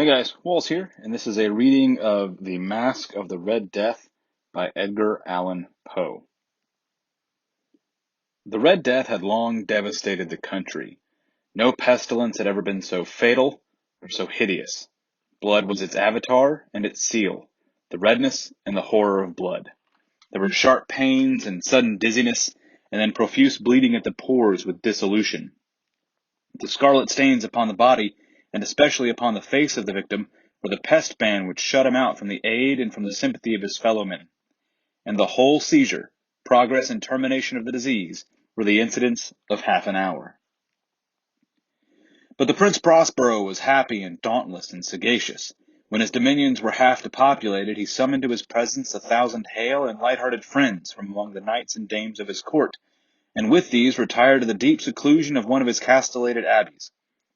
Hey guys, Walls here, and this is a reading of The Masque of the Red Death by Edgar Allan Poe. The Red Death had long devastated the country. No pestilence had ever been so fatal or so hideous. Blood was its avatar and its seal, the redness and the horror of blood. There were sharp pains and sudden dizziness, and then profuse bleeding at the pores with dissolution. The scarlet stains upon the body, and especially upon the face of the victim, were the pest ban which shut him out from the aid and from the sympathy of his fellowmen. And the whole seizure, progress and termination of the disease were the incidents of half an hour. But the Prince Prospero was happy and dauntless and sagacious. When his dominions were half depopulated, he summoned to his presence 1,000 hale and light-hearted friends from among the knights and dames of his court, and with these retired to the deep seclusion of one of his castellated abbeys.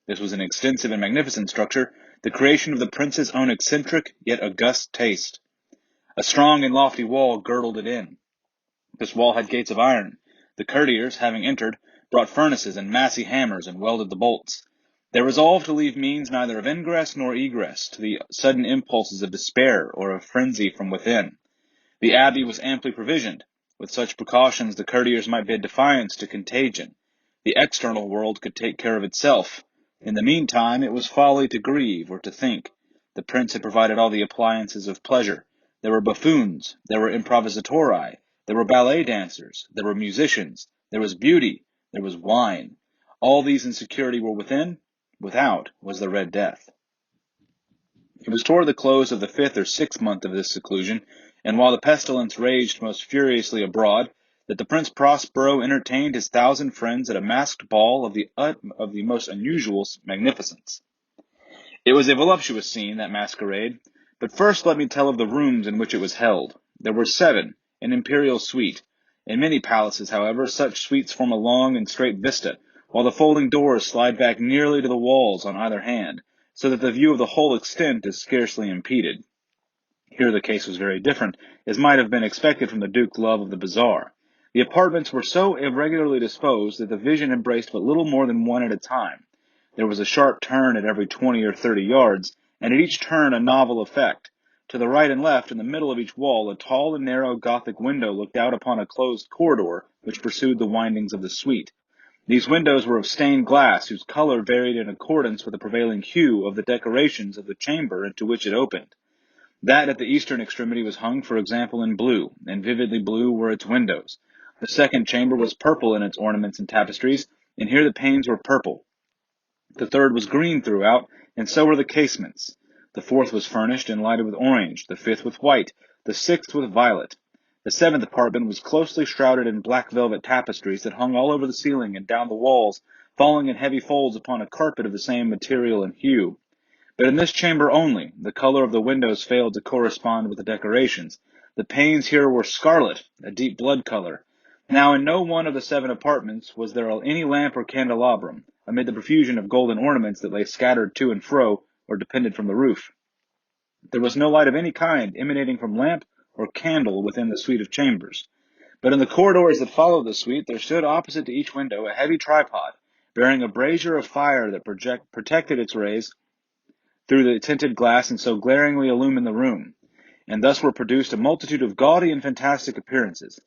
This was an extensive and magnificent structure, the creation of the prince's own eccentric yet august taste. A strong and lofty wall girdled it in. This wall had gates of iron. The courtiers, having entered, brought furnaces and massy hammers and welded the bolts. They resolved to leave means neither of ingress nor egress to the sudden impulses of despair or of frenzy from within. The abbey was amply provisioned. With such precautions, the courtiers might bid defiance to contagion. The external world could take care of itself. In the meantime, it was folly to grieve or to think. The prince had provided all the appliances of pleasure. There were buffoons, there were improvisatori, there were ballet dancers, there were musicians, there was beauty, there was wine. All these in security were within. Without was the Red Death. It was toward the close of the 5th or 6th month of this seclusion, and while the pestilence raged most furiously abroad, that the Prince Prospero entertained his 1,000 friends at a masked ball of the most unusual magnificence. It was a voluptuous scene, that masquerade, but first let me tell of the rooms in which it was held. There were 7, an imperial suite. In many palaces, however, such suites form a long and straight vista, while the folding doors slide back nearly to the walls on either hand, so that the view of the whole extent is scarcely impeded. Here the case was very different, as might have been expected from the Duke Love of the Bazaar. The apartments were so irregularly disposed that the vision embraced but little more than one at a time. There was a sharp turn at every 20 or 30 yards, and at each turn a novel effect. To the right and left, in the middle of each wall, a tall and narrow Gothic window looked out upon a closed corridor which pursued the windings of the suite. These windows were of stained glass, whose color varied in accordance with the prevailing hue of the decorations of the chamber into which it opened. That at the eastern extremity was hung, for example, in blue, and vividly blue were its windows. The second chamber was purple in its ornaments and tapestries, and here the panes were purple. The third was green throughout, and so were the casements. The fourth was furnished and lighted with orange, the fifth with white, the sixth with violet. The 7th apartment was closely shrouded in black velvet tapestries that hung all over the ceiling and down the walls, falling in heavy folds upon a carpet of the same material and hue. But in this chamber only, the color of the windows failed to correspond with the decorations. The panes here were scarlet, a deep blood color. Now in no one of the 7 apartments was there any lamp or candelabrum, amid the profusion of golden ornaments that lay scattered to and fro, or depended from the roof. There was no light of any kind emanating from lamp or candle within the suite of chambers. But in the corridors that followed the suite, there stood opposite to each window a heavy tripod, bearing a brazier of fire that protected its rays through the tinted glass and so glaringly illumined the room. And thus were produced a multitude of gaudy and fantastic appearances.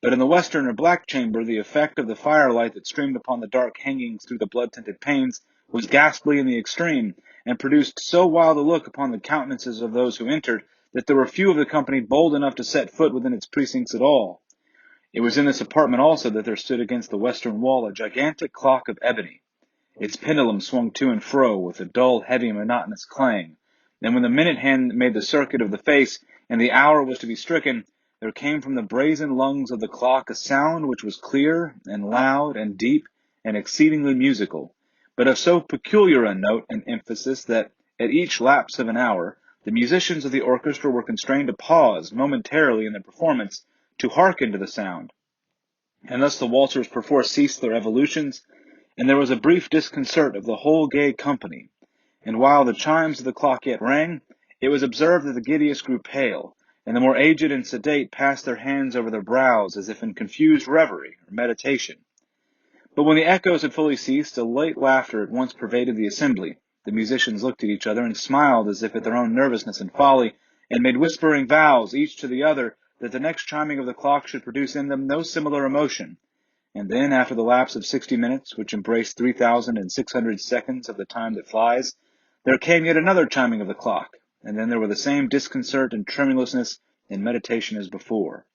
But in the western or black chamber, the effect of the firelight that streamed upon the dark hangings through the blood-tinted panes was ghastly in the extreme, and produced so wild a look upon the countenances of those who entered, that there were few of the company bold enough to set foot within its precincts at all. It was in this apartment also that there stood against the western wall a gigantic clock of ebony. Its pendulum swung to and fro with a dull, heavy, monotonous clang, and when the minute hand made the circuit of the face, and the hour was to be stricken, there came from the brazen lungs of the clock a sound which was clear, and loud, and deep, and exceedingly musical, but of so peculiar a note and emphasis that, at each lapse of an hour, the musicians of the orchestra were constrained to pause momentarily in their performance to hearken to the sound, and thus the waltzers perforce ceased their evolutions, and there was a brief disconcert of the whole gay company. And while the chimes of the clock yet rang, it was observed that the giddiest grew pale, and the more aged and sedate passed their hands over their brows as if in confused reverie or meditation. But when the echoes had fully ceased, a light laughter at once pervaded the assembly, The musicians looked at each other and smiled as if at their own nervousness and folly, and made whispering vows, each to the other, that the next chiming of the clock should produce in them no similar emotion. And then, after the lapse of 60 minutes, which embraced 3,600 seconds of the time that flies, there came yet another chiming of the clock, and then there were the same disconcert and tremulousness and meditation as before.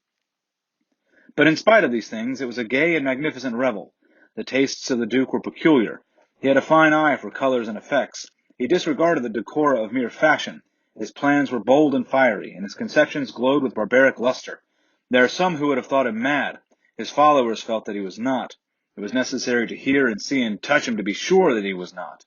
But in spite of these things, it was a gay and magnificent revel. The tastes of the Duke were peculiar. He had a fine eye for colors and effects. He disregarded the decora of mere fashion. His plans were bold and fiery, and his conceptions glowed with barbaric luster. There are some who would have thought him mad. His followers felt that he was not. It was necessary to hear and see and touch him to be sure that he was not.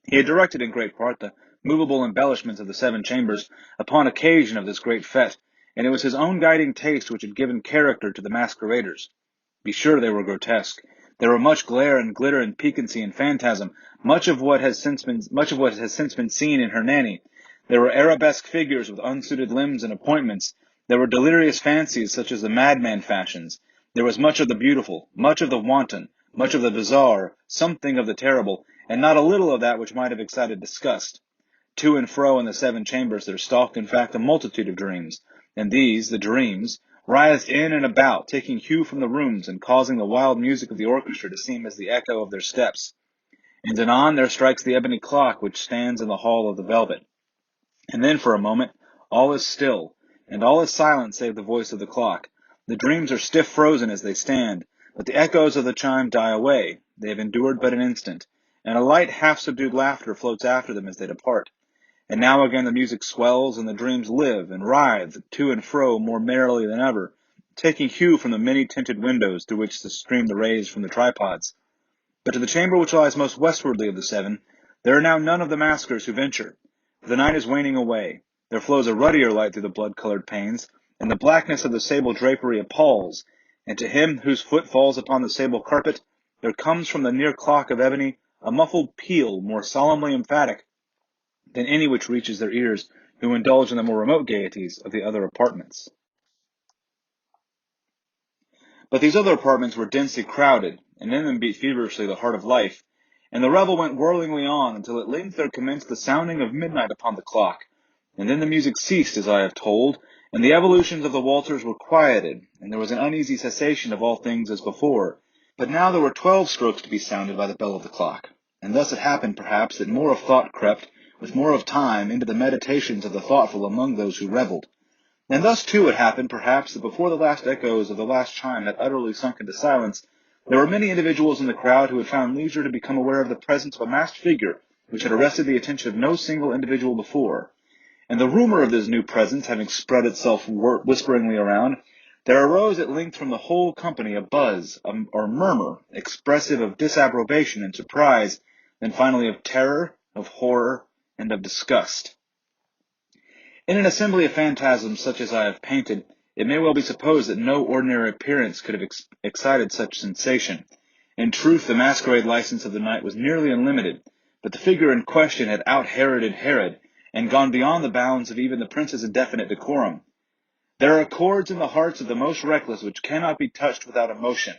He had directed in great part the movable embellishments of the 7 chambers upon occasion of this great fete, and it was his own guiding taste which had given character to the masqueraders. Be sure they were grotesque. There were much glare and glitter and piquancy and phantasm, much of what has since been seen in Hernani. There were arabesque figures with unsuited limbs and appointments. There were delirious fancies such as the madman fashions. There was much of the beautiful, much of the wanton, much of the bizarre, something of the terrible, and not a little of that which might have excited disgust. To and fro in the 7 chambers there stalked in fact a multitude of dreams, and these, the dreams, writhed in and about, taking hue from the rooms, and causing the wild music of the orchestra to seem as the echo of their steps. And anon there strikes the ebony clock which stands in the hall of the velvet. And then for a moment all is still, and all is silent save the voice of the clock. The dreams are stiff frozen as they stand, but the echoes of the chime die away. They have endured but an instant, and a light half-subdued laughter floats after them as they depart. And now again the music swells, and the dreams live and writhe to and fro more merrily than ever, taking hue from the many-tinted windows through which stream the rays from the tripods. But to the chamber which lies most westwardly of the 7, there are now none of the maskers who venture. For the night is waning away. There flows a ruddier light through the blood-colored panes, and the blackness of the sable drapery appalls, and to him whose foot falls upon the sable carpet, there comes from the near clock of ebony a muffled peal more solemnly emphatic than any which reaches their ears who indulge in the more remote gaieties of the other apartments. But these other apartments were densely crowded, and in them beat feverishly the heart of life, and the revel went whirlingly on until at length there commenced the sounding of midnight upon the clock, and then the music ceased, as I have told, and the evolutions of the waltzers were quieted, and there was an uneasy cessation of all things as before. But now there were 12 strokes to be sounded by the bell of the clock, and thus it happened, perhaps, that more of thought crept, with more of time, into the meditations of the thoughtful among those who revelled. And thus, too, it happened, perhaps, that before the last echoes of the last chime had utterly sunk into silence, there were many individuals in the crowd who had found leisure to become aware of the presence of a masked figure which had arrested the attention of no single individual before. And the rumor of this new presence having spread itself whisperingly around, there arose at length from the whole company a buzz, or murmur, expressive of disapprobation and surprise, then finally of terror, of horror, and of disgust. In an assembly of phantasms such as I have painted, it may well be supposed that no ordinary appearance could have excited such sensation. In truth, the masquerade license of the night was nearly unlimited, but the figure in question had out-Heroded Herod, and gone beyond the bounds of even the prince's indefinite decorum. There are chords in the hearts of the most reckless which cannot be touched without emotion.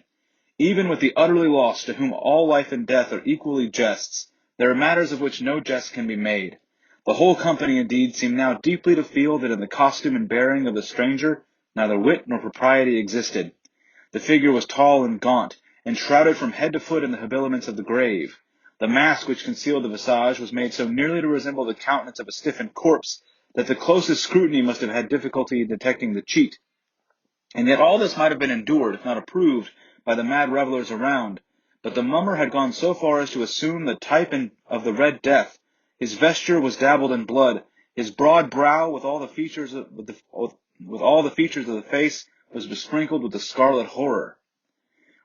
Even with the utterly lost, to whom all life and death are equally jests, there are matters of which no jest can be made. The whole company, indeed, seemed now deeply to feel that in the costume and bearing of the stranger neither wit nor propriety existed. The figure was tall and gaunt, and shrouded from head to foot in the habiliments of the grave. The mask which concealed the visage was made so nearly to resemble the countenance of a stiffened corpse that the closest scrutiny must have had difficulty in detecting the cheat. And yet all this might have been endured, if not approved, by the mad revellers around. But the mummer had gone so far as to assume the type of the Red Death. His vesture was dabbled in blood. His broad brow, with all the features of the face, was besprinkled with the scarlet horror.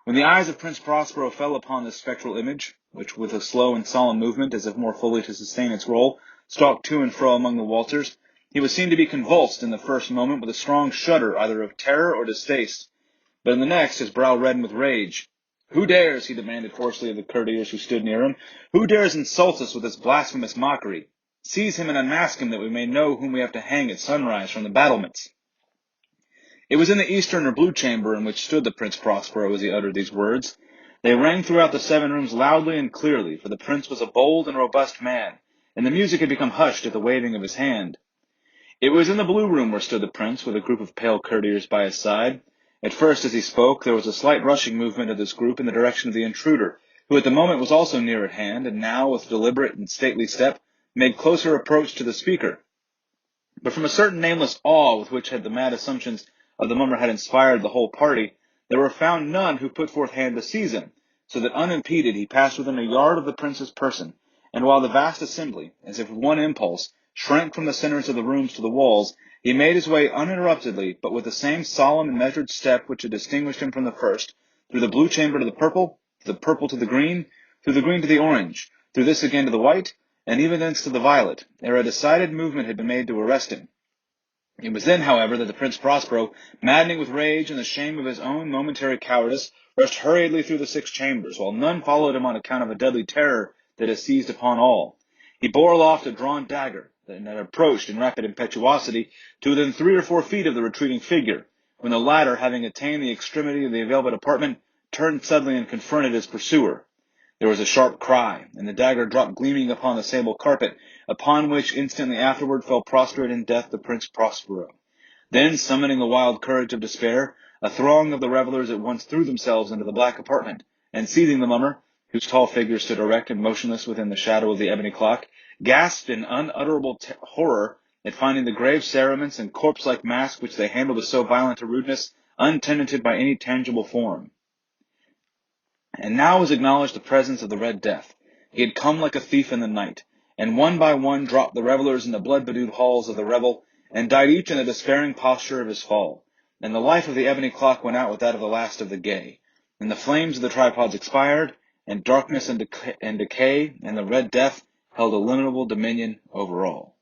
When the eyes of Prince Prospero fell upon this spectral image, which with a slow and solemn movement, as if more fully to sustain its role, stalked to and fro among the waltzers, he was seen to be convulsed in the first moment with a strong shudder either of terror or distaste, but in the next his brow reddened with rage. "Who dares," he demanded hoarsely of the courtiers who stood near him, "who dares insult us with this blasphemous mockery? Seize him and unmask him, that we may know whom we have to hang at sunrise from the battlements." It was in the eastern or blue chamber in which stood the Prince Prospero as he uttered these words. They rang throughout the 7 rooms loudly and clearly, for the prince was a bold and robust man, and the music had become hushed at the waving of his hand. It was in the blue room where stood the prince, with a group of pale courtiers by his side. At first, as he spoke, there was a slight rushing movement of this group in the direction of the intruder, who at the moment was also near at hand, and now, with deliberate and stately step, made closer approach to the speaker. But from a certain nameless awe with which had the mad assumptions of the mummer had inspired the whole party, there were found none who put forth hand to seize him, so that unimpeded he passed within a yard of the prince's person, and while the vast assembly, as if with one impulse, shrank from the centers of the rooms to the walls, he made his way uninterruptedly, but with the same solemn and measured step which had distinguished him from the first, through the blue chamber to the purple, through the purple to the green, through the green to the orange, through this again to the white, and even thence to the violet, ere a decided movement had been made to arrest him. It was then, however, that the Prince Prospero, maddening with rage and the shame of his own momentary cowardice, rushed hurriedly through the 6 chambers, while none followed him on account of a deadly terror that has seized upon all. He bore aloft a drawn dagger, and had approached in rapid impetuosity to within 3 or 4 feet of the retreating figure, when the latter, having attained the extremity of the velvet apartment, turned suddenly and confronted his pursuer. There was a sharp cry, and the dagger dropped gleaming upon the sable carpet, upon which instantly afterward fell prostrate in death the Prince Prospero. Then, summoning the wild courage of despair, a throng of the revelers at once threw themselves into the black apartment, and seizing the mummer, whose tall figure stood erect and motionless within the shadow of the ebony clock, gasped in unutterable horror at finding the grave cerements and corpse-like mask which they handled with so violent a rudeness, untenanted by any tangible form. And now was acknowledged the presence of the Red Death. He had come like a thief in the night, and one by one dropped the revelers in the blood-bedewed halls of the revel, and died each in the despairing posture of his fall. And the life of the ebony clock went out with that of the last of the gay. And the flames of the tripods expired, and darkness and decay, and the Red Death held illimitable dominion over all.